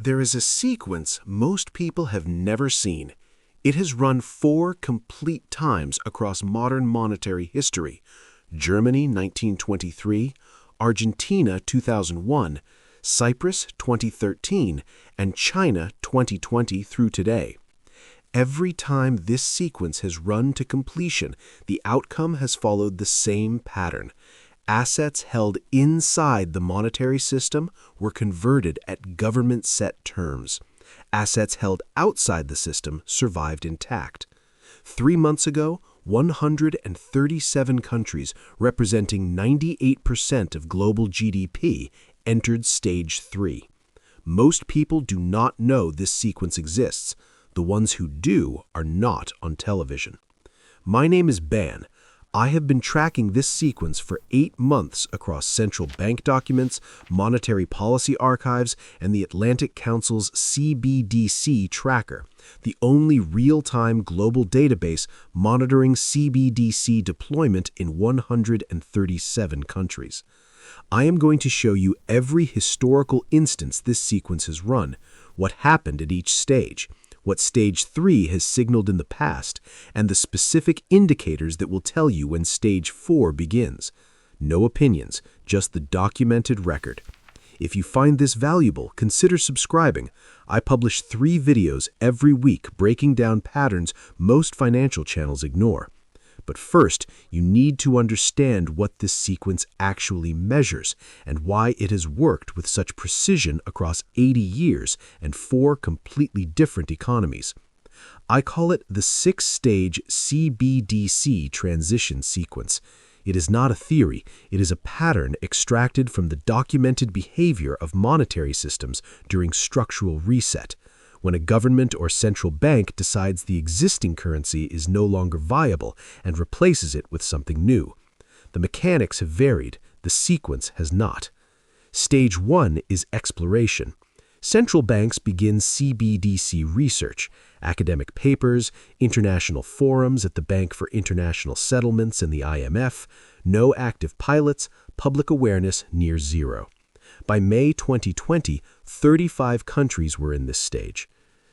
There is a sequence most people have never seen. It has run 4 complete times across modern monetary history: Germany 1923, Argentina 2001, Cyprus 2013, and China 2020 through today. Every time this sequence has run to completion, the outcome has followed the same pattern. Assets held inside the monetary system were converted at government-set terms. Assets held outside the system survived intact. 3 months ago, 137 countries, representing 98% of global GDP, entered Stage 3. Most people do not know this sequence exists. The ones who do are not on television. My name is Ben. I have been tracking this sequence for 8 months across central bank documents, monetary policy archives, and the Atlantic Council's CBDC tracker, the only real-time global database monitoring CBDC deployment in 137 countries. I am going to show you every historical instance this sequence has run, what happened at each stage, what Stage 3 has signaled in the past, and the specific indicators that will tell you when Stage 4 begins. No opinions, just the documented record. If you find this valuable, consider subscribing. I publish 3 videos every week breaking down patterns most financial channels ignore. But first, you need to understand what this sequence actually measures and why it has worked with such precision across 80 years and 4 completely different economies. I call it the 6-stage CBDC transition sequence. It is not a theory, it is a pattern extracted from the documented behavior of monetary systems during structural reset, when a government or central bank decides the existing currency is no longer viable and replaces it with something new. The mechanics have varied, the sequence has not. Stage 1 is exploration. Central banks begin CBDC research, academic papers, international forums at the Bank for International Settlements and the IMF, no active pilots, public awareness near zero. By May 2020, 35 countries were in this stage.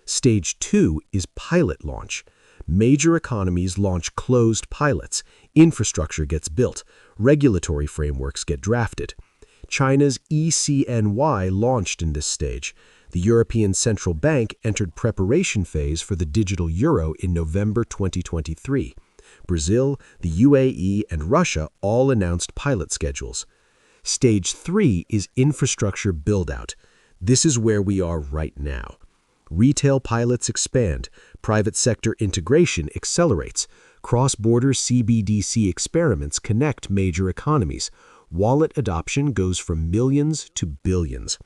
Stage 2 is pilot launch. Major economies launch closed pilots, infrastructure gets built, regulatory frameworks get drafted. China's ECNY launched in this stage. The European Central Bank entered preparation phase for the digital euro in November 2023. Brazil, the UAE, and Russia all announced pilot schedules. Stage 3 is infrastructure build-out. This is where we are right now. Retail pilots expand, private sector integration accelerates, cross-border CBDC experiments connect major economies, wallet adoption goes from millions to billions.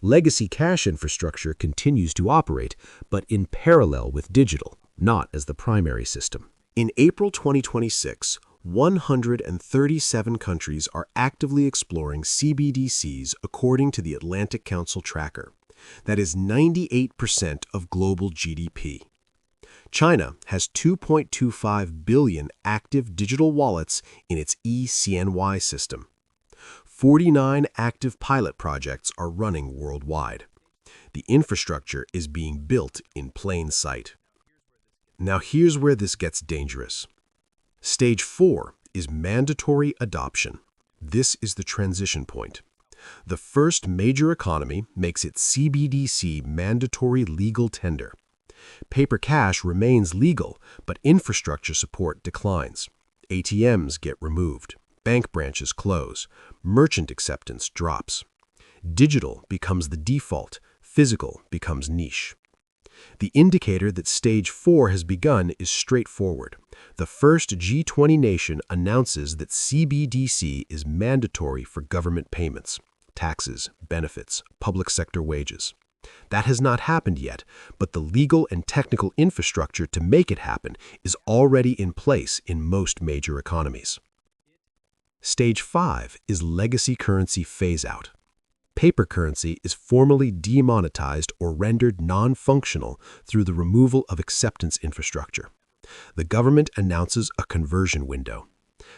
Legacy cash infrastructure continues to operate, but in parallel with digital, not as the primary system. In April 2026, 137 countries are actively exploring CBDCs according to the Atlantic Council tracker. That is 98% of global GDP. China has 2.25 billion active digital wallets in its ECNY system. 49 active pilot projects are running worldwide. The infrastructure is being built in plain sight. Now here's where this gets dangerous. Stage 4 is mandatory adoption. This is the transition point. The first major economy makes its CBDC mandatory legal tender. Paper cash remains legal, but infrastructure support declines. ATMs get removed. Bank branches close. Merchant acceptance drops. Digital becomes the default. Physical becomes niche. The indicator that Stage 4 has begun is straightforward. The first G20 nation announces that CBDC is mandatory for government payments, taxes, benefits, public sector wages. That has not happened yet, but the legal and technical infrastructure to make it happen is already in place in most major economies. Stage 5 is legacy currency phase-out. Paper currency is formally demonetized or rendered non-functional through the removal of acceptance infrastructure. The government announces a conversion window.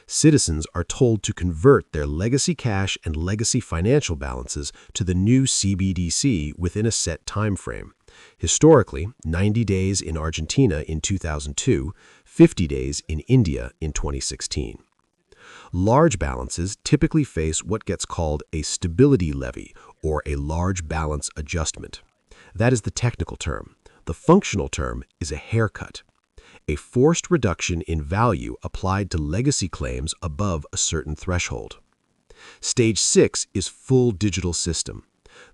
Citizens are told to convert their legacy cash and legacy financial balances to the new CBDC within a set time frame. Historically, 90 days in Argentina in 2002, 50 days in India in 2016. Large balances typically face what gets called a stability levy or a large balance adjustment. That is the technical term. The functional term is a haircut, a forced reduction in value applied to legacy claims above a certain threshold. Stage 6 is full digital system.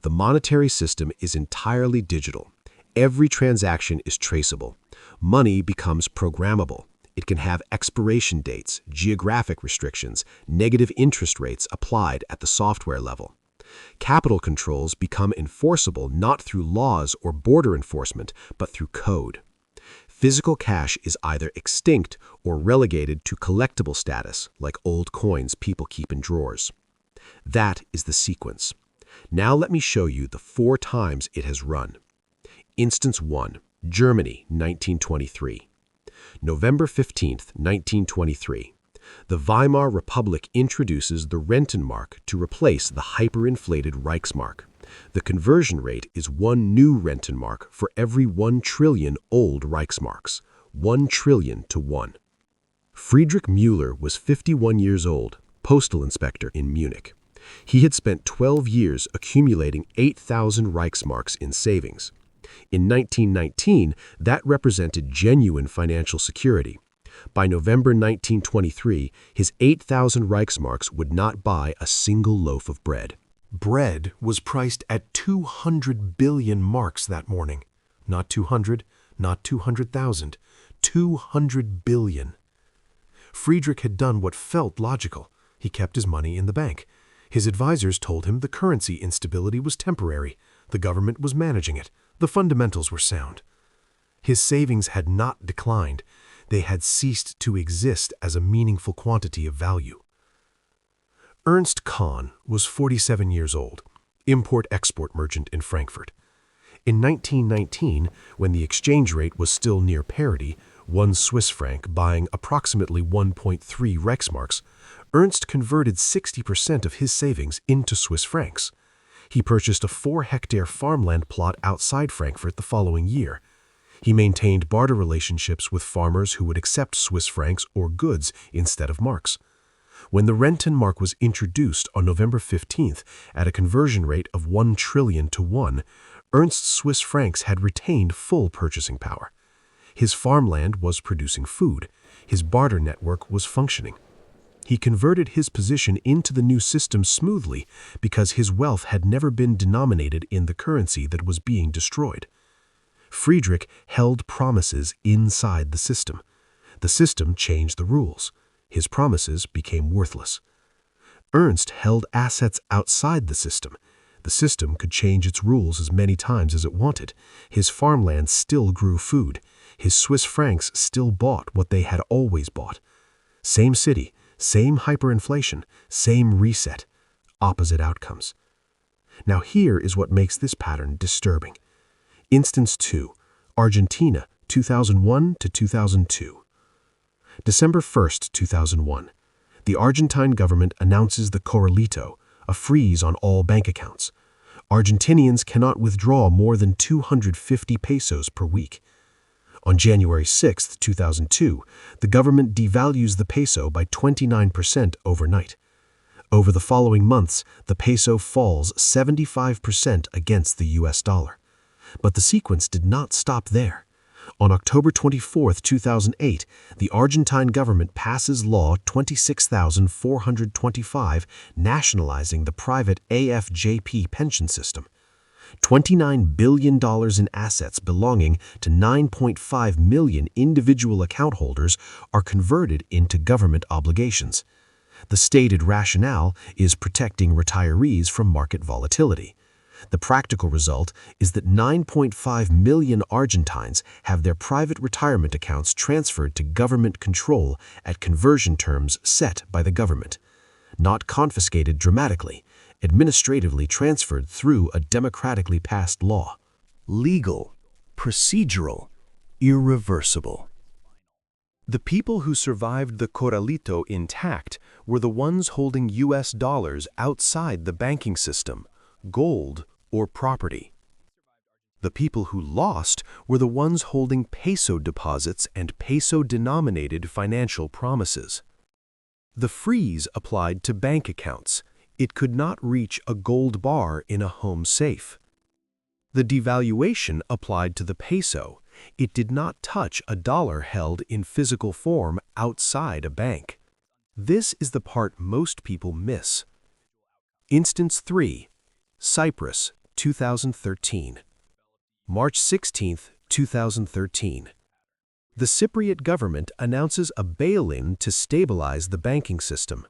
The monetary system is entirely digital. Every transaction is traceable. Money becomes programmable. It can have expiration dates, geographic restrictions, negative interest rates applied at the software level. Capital controls become enforceable not through laws or border enforcement, but through code. Physical cash is either extinct or relegated to collectible status, like old coins people keep in drawers. That is the sequence. Now let me show you the 4 times it has run. Instance 1, Germany, 1923. November 15, 1923. The Weimar Republic introduces the Rentenmark to replace the hyperinflated Reichsmark. The conversion rate is 1 new Rentenmark for every 1 trillion old Reichsmarks, 1 trillion to 1. Friedrich Müller was 51 years old, postal inspector in Munich. He had spent 12 years accumulating 8,000 Reichsmarks in savings. In 1919, that represented genuine financial security. By November 1923, his 8,000 Reichsmarks would not buy a single loaf of bread. Bread was priced at 200 billion marks that morning. Not 200, not 200,000, 200 billion. Friedrich had done what felt logical. He kept his money in the bank. His advisors told him the currency instability was temporary. The government was managing it. The fundamentals were sound. His savings had not declined. They had ceased to exist as a meaningful quantity of value. Ernst Kahn was 47 years old, import-export merchant in Frankfurt. In 1919, when the exchange rate was still near parity, 1 Swiss franc buying approximately 1.3 Reichsmarks, Ernst converted 60% of his savings into Swiss francs. He purchased a 4-hectare farmland plot outside Frankfurt the following year. He maintained barter relationships with farmers who would accept Swiss francs or goods instead of marks. When the Rentenmark was introduced on November 15th at a conversion rate of 1 trillion to 1, Ernst's Swiss francs had retained full purchasing power. His farmland was producing food. His barter network was functioning. He converted his position into the new system smoothly because his wealth had never been denominated in the currency that was being destroyed. Friedrich held promises inside the system. The system changed the rules. His promises became worthless. Ernst held assets outside the system. The system could change its rules as many times as it wanted. His farmland still grew food. His Swiss francs still bought what they had always bought. Same city, same hyperinflation, same reset, opposite outcomes. Now here is what makes this pattern disturbing. Instance 2, Argentina, 2001 to 2002. December 1st, 2001. The Argentine government announces the Corralito, a freeze on all bank accounts. Argentinians cannot withdraw more than 250 pesos per week. On January 6, 2002, the government devalues the peso by 29% overnight. Over the following months, the peso falls 75% against the US dollar. But the sequence did not stop there. On October 24, 2008, the Argentine government passes Law 26,425 nationalizing the private AFJP pension system. $29 billion in assets belonging to 9.5 million individual account holders are converted into government obligations. The stated rationale is protecting retirees from market volatility. The practical result is that 9.5 million Argentines have their private retirement accounts transferred to government control at conversion terms set by the government. Not confiscated dramatically, administratively transferred through a democratically passed law. Legal, procedural, irreversible. The people who survived the corralito intact were the ones holding US dollars outside the banking system, gold, or property. The people who lost were the ones holding peso deposits and peso-denominated financial promises. The freeze applied to bank accounts. It could not reach a gold bar in a home safe. The devaluation applied to the peso. It did not touch a dollar held in physical form outside a bank. This is the part most people miss. Instance 3. Cyprus, 2013. March 16, 2013. The Cypriot government announces a bail-in to stabilize the banking system.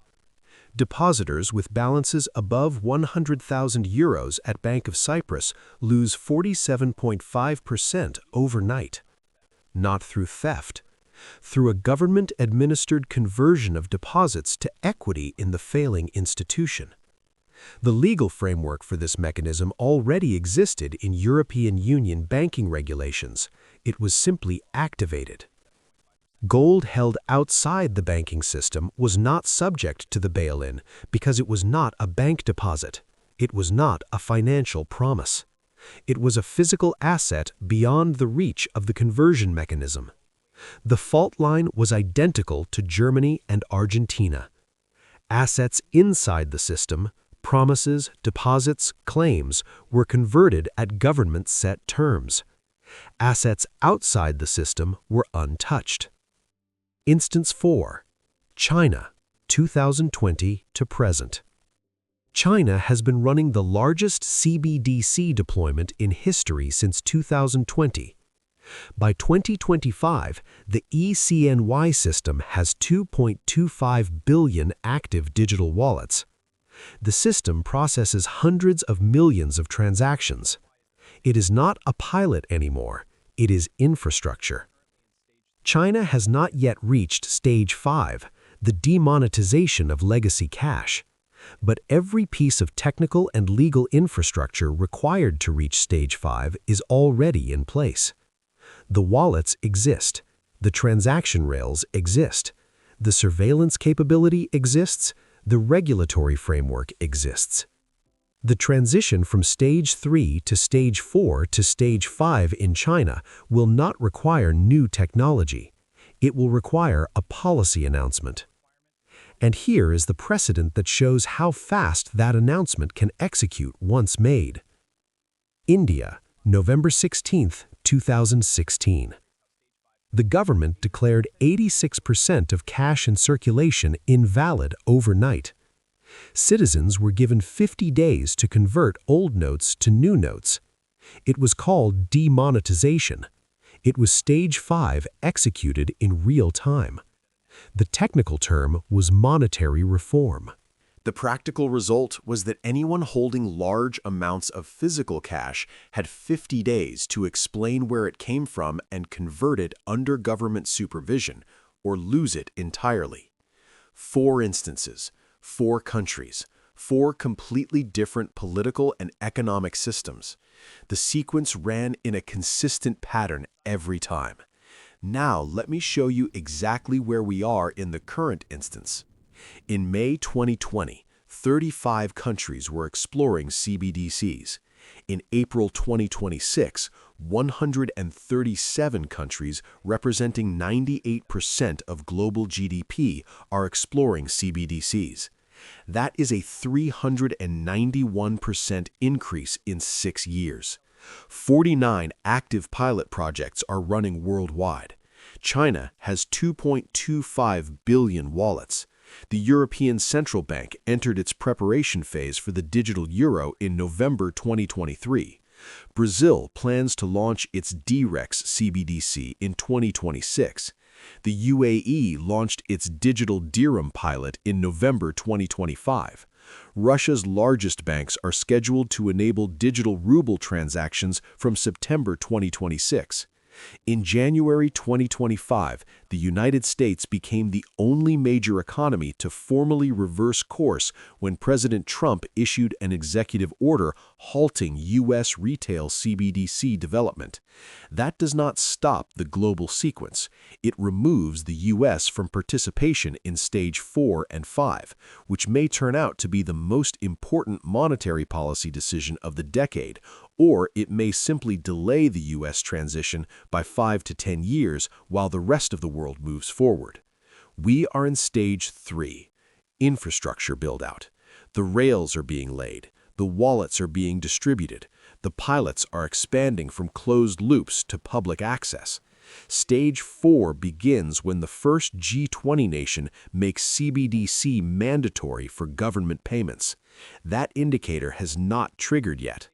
Depositors with balances above 100,000 euros at Bank of Cyprus lose 47.5% overnight. Not through theft, through a government-administered conversion of deposits to equity in the failing institution. The legal framework for this mechanism already existed in European Union banking regulations. It was simply activated. Gold held outside the banking system was not subject to the bail-in because it was not a bank deposit. It was not a financial promise. It was a physical asset beyond the reach of the conversion mechanism. The fault line was identical to Germany and Argentina. Assets inside the system, promises, deposits, claims, were converted at government-set terms. Assets outside the system were untouched. Instance 4. China, 2020 to present. China has been running the largest CBDC deployment in history since 2020. By 2025, the eCNY system has 2.25 billion active digital wallets. The system processes hundreds of millions of transactions. It is not a pilot anymore. It is infrastructure. China has not yet reached Stage 5, the demonetization of legacy cash. But every piece of technical and legal infrastructure required to reach Stage 5 is already in place. The wallets exist. The transaction rails exist. The surveillance capability exists. The regulatory framework exists. The transition from Stage 3 to Stage 4 to Stage 5 in China will not require new technology. It will require a policy announcement. And here is the precedent that shows how fast that announcement can execute once made. India, November 16, 2016. The government declared 86% of cash in circulation invalid overnight. Citizens were given 50 days to convert old notes to new notes. It was called demonetization. It was Stage 5 executed in real time. The technical term was monetary reform. The practical result was that anyone holding large amounts of physical cash had 50 days to explain where it came from and convert it under government supervision, or lose it entirely. 4 instances, 4 countries, 4 completely different political and economic systems. The sequence ran in a consistent pattern every time. Now let me show you exactly where we are in the current instance. In May 2020, 35 countries were exploring CBDCs. In April 2026, 137 countries representing 98% of global GDP are exploring CBDCs. That is a 391% increase in 6 years. 49 active pilot projects are running worldwide. China has 2.25 billion wallets. The European Central Bank entered its preparation phase for the digital euro in November 2023. Brazil plans to launch its DREX CBDC in 2026. The UAE launched its digital dirham pilot in November 2025. Russia's largest banks are scheduled to enable digital ruble transactions from September 2026. In January 2025, the United States became the only major economy to formally reverse course when President Trump issued an executive order halting U.S. retail CBDC development. That does not stop the global sequence. It removes the U.S. from participation in Stage 4 and 5, which may turn out to be the most important monetary policy decision of the decade, or it may simply delay the U.S. transition by 5 to 10 years while the rest of the world moves forward. We are in Stage 3, infrastructure build-out. The rails are being laid. The wallets are being distributed. The pilots are expanding from closed loops to public access. Stage 4 begins when the first G20 nation makes CBDC mandatory for government payments. That indicator has not triggered yet.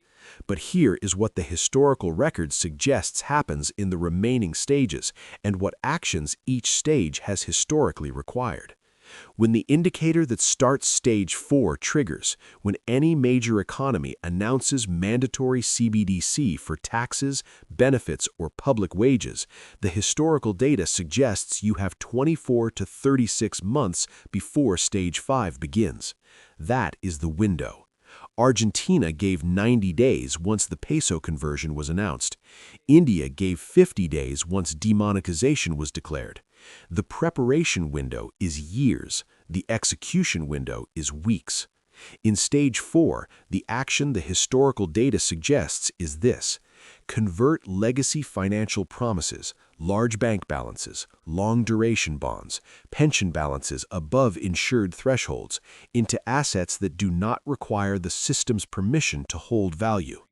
But here is what the historical record suggests happens in the remaining stages and what actions each stage has historically required. When the indicator that starts Stage 4 triggers, when any major economy announces mandatory CBDC for taxes, benefits, or public wages, the historical data suggests you have 24 to 36 months before Stage 5 begins. That is the window. Argentina gave 90 days once the peso conversion was announced. India gave 50 days once demonetization was declared. The preparation window is years. The execution window is weeks. In Stage 4, the action the historical data suggests is this: convert legacy financial promises, large bank balances, long-duration bonds, pension balances above insured thresholds, into assets that do not require the system's permission to hold value.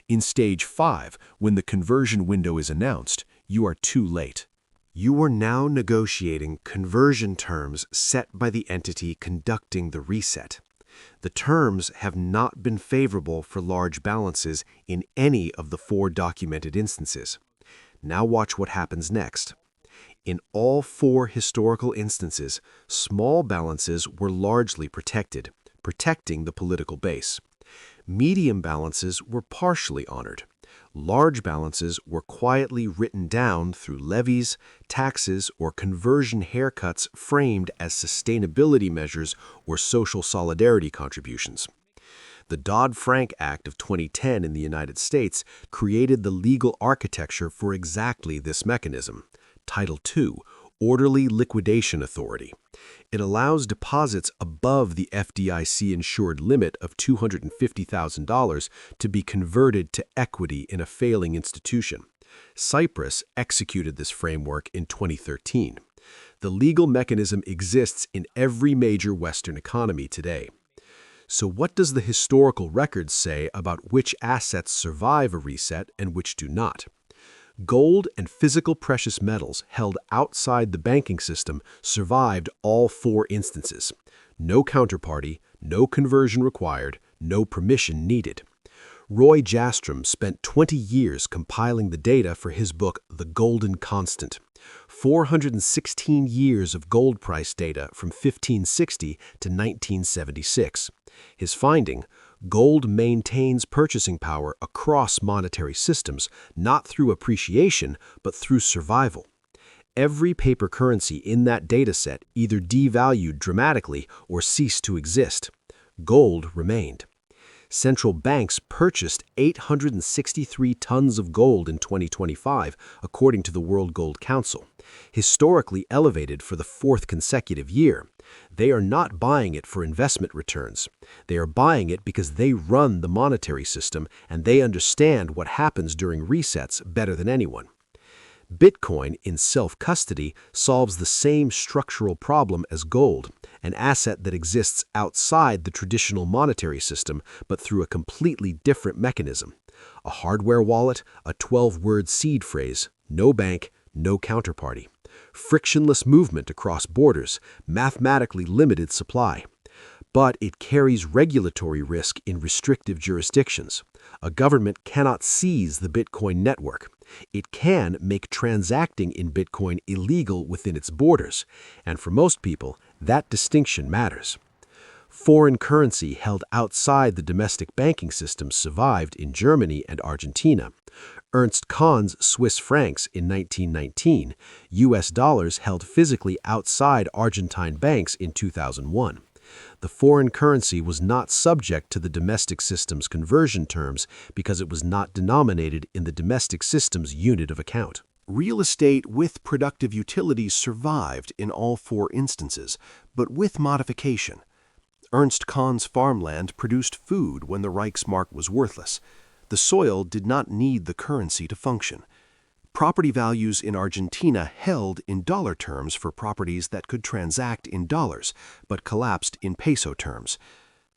In Stage 5, when the conversion window is announced, you are too late. You are now negotiating conversion terms set by the entity conducting the reset. The terms have not been favorable for large balances in any of the 4 documented instances. Now watch what happens next. In all 4 historical instances, small balances were largely protected, protecting the political base. Medium balances were partially honored. Large balances were quietly written down through levies, taxes, or conversion haircuts framed as sustainability measures or social solidarity contributions. The Dodd-Frank Act of 2010 in the United States created the legal architecture for exactly this mechanism. Title II, Orderly Liquidation Authority. It allows deposits above the FDIC-insured limit of $250,000 to be converted to equity in a failing institution. Cyprus executed this framework in 2013. The legal mechanism exists in every major Western economy today. So what does the historical record say about which assets survive a reset and which do not? Gold and physical precious metals held outside the banking system survived all 4 instances. No counterparty, no conversion required, no permission needed. Roy Jastrom spent 20 years compiling the data for his book, The Golden Constant. 416 years of gold price data from 1560 to 1976. His finding: gold maintains purchasing power across monetary systems, not through appreciation, but through survival. Every paper currency in that dataset either devalued dramatically or ceased to exist. Gold remained. Central banks purchased 863 tons of gold in 2025, according to the World Gold Council, historically elevated for the 4th consecutive year. They are not buying it for investment returns. They are buying it because they run the monetary system and they understand what happens during resets better than anyone. Bitcoin in self-custody solves the same structural problem as gold, an asset that exists outside the traditional monetary system but through a completely different mechanism. A hardware wallet, a 12-word seed phrase, no bank, no counterparty. Frictionless movement across borders, mathematically limited supply. But it carries regulatory risk in restrictive jurisdictions. A government cannot seize the Bitcoin network. It can make transacting in Bitcoin illegal within its borders, and for most people, that distinction matters. Foreign currency held outside the domestic banking system survived in Germany and Argentina. Ernst Kahn's Swiss francs in 1919, US dollars held physically outside Argentine banks in 2001. The foreign currency was not subject to the domestic system's conversion terms because it was not denominated in the domestic system's unit of account. Real estate with productive utilities survived in all four instances, but with modification. Ernst Kahn's farmland produced food when the Reichsmark was worthless. The soil did not need the currency to function. Property values in Argentina held in dollar terms for properties that could transact in dollars, but collapsed in peso terms.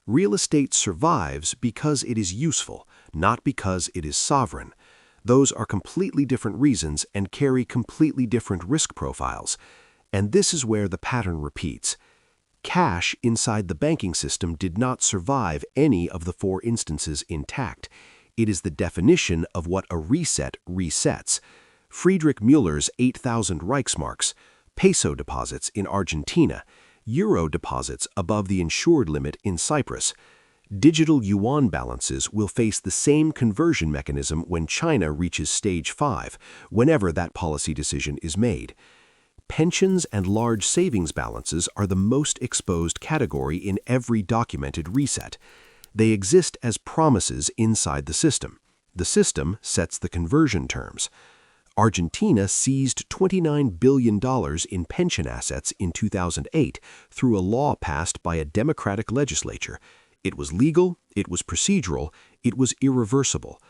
Real estate survives because it is useful, not because it is sovereign. Those are completely different reasons and carry completely different risk profiles. And this is where the pattern repeats. Cash inside the banking system did not survive any of the four instances intact. It is the definition of what a reset resets. Friedrich Müller's 8,000 Reichsmarks, peso deposits in Argentina, euro deposits above the insured limit in Cyprus. Digital yuan balances will face the same conversion mechanism when China reaches stage 5, whenever that policy decision is made. Pensions and large savings balances are the most exposed category in every documented reset. They exist as promises inside the system. The system sets the conversion terms. Argentina seized $29 billion in pension assets in 2008 through a law passed by a democratic legislature. It was legal, it was procedural, it was irreversible.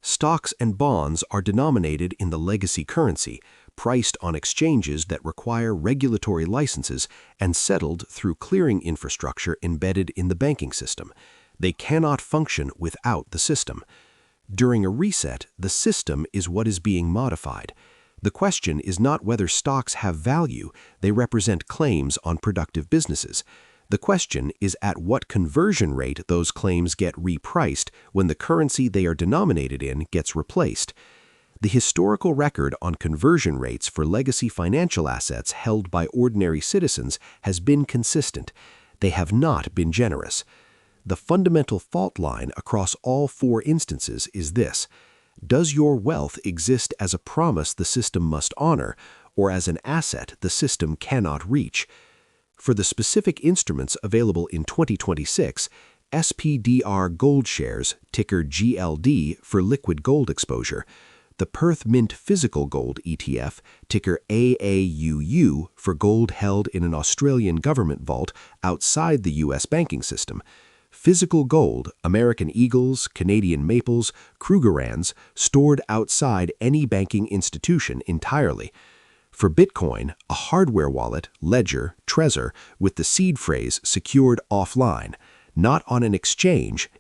Stocks and bonds are denominated in the legacy currency, priced on exchanges that require regulatory licenses and settled through clearing infrastructure embedded in the banking system. They cannot function without the system. During a reset, the system is what is being modified. The question is not whether stocks have value, they represent claims on productive businesses. The question is at what conversion rate those claims get repriced when the currency they are denominated in gets replaced. The historical record on conversion rates for legacy financial assets held by ordinary citizens has been consistent. They have not been generous. The fundamental fault line across all four instances is this: does your wealth exist as a promise the system must honor, or as an asset the system cannot reach? For the specific instruments available in 2026, SPDR Gold Shares, ticker GLD for liquid gold exposure, the Perth Mint Physical Gold ETF, ticker AAUU for gold held in an Australian government vault outside the U.S. banking system, physical gold, American Eagles, Canadian Maples, Krugerrands, stored outside any banking institution entirely. For Bitcoin, a hardware wallet, ledger, Trezor, with the seed phrase secured offline, not on an exchange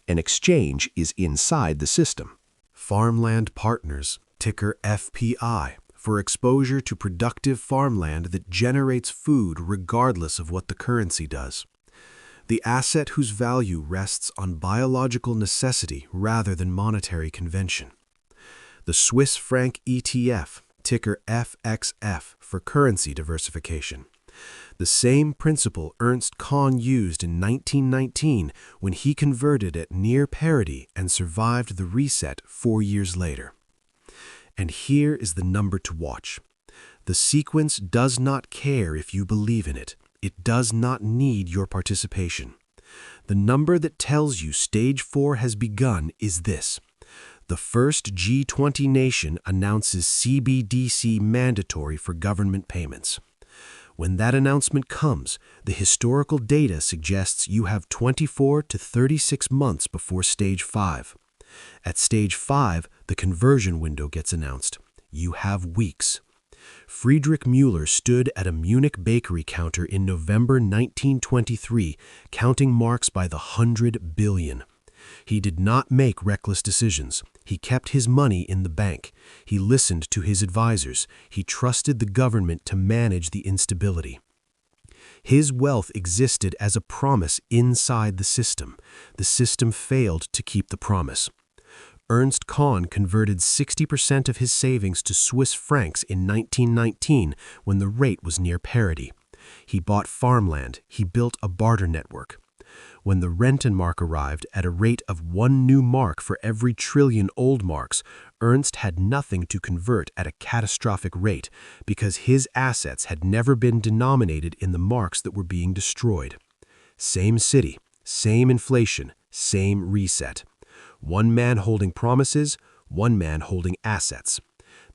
is inside the system. Farmland Partners, ticker FPI, for exposure to productive farmland that generates food regardless of what the currency does. The asset whose value rests on biological necessity rather than monetary convention. The Swiss franc ETF, ticker FXF for currency diversification. The same principle Ernst Kahn used in 1919 when he converted at near parity and survived the reset 4 years later. And here is the number to watch. The sequence does not care if you believe in it. It does not need your participation. The number that tells you stage 4 has begun is this. The first G20 nation announces CBDC mandatory for government payments. When that announcement comes, the historical data suggests you have 24 to 36 months before stage 5. At stage 5, the conversion window gets announced. You have weeks. Friedrich Müller stood at a Munich bakery counter in November 1923, counting marks by the 100 billion. He did not make reckless decisions. He kept his money in the bank. He listened to his advisors. He trusted the government to manage the instability. His wealth existed as a promise inside the system. The system failed to keep the promise. Ernst Kahn converted 60% of his savings to Swiss francs in 1919 when the rate was near parity. He bought farmland. He built a barter network. When the Rentenmark arrived at a rate of 1 new mark for every trillion old marks, Ernst had nothing to convert at a catastrophic rate because his assets had never been denominated in the marks that were being destroyed. Same city, same inflation, same reset. One man holding promises, one man holding assets.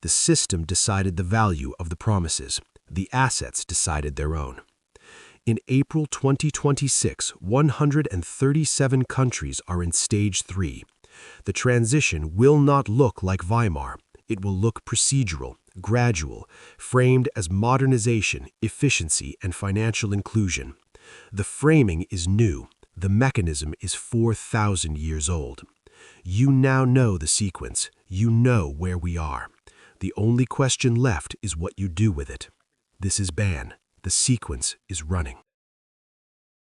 The system decided the value of the promises. The assets decided their own. In April 2026, 137 countries are in Stage 3. The transition will not look like Weimar. It will look procedural, gradual, framed as modernization, efficiency, and financial inclusion. The framing is new. The mechanism is 4,000 years old. You now know the sequence. You know where we are. The only question left is what you do with it. This is BAN. The sequence is running.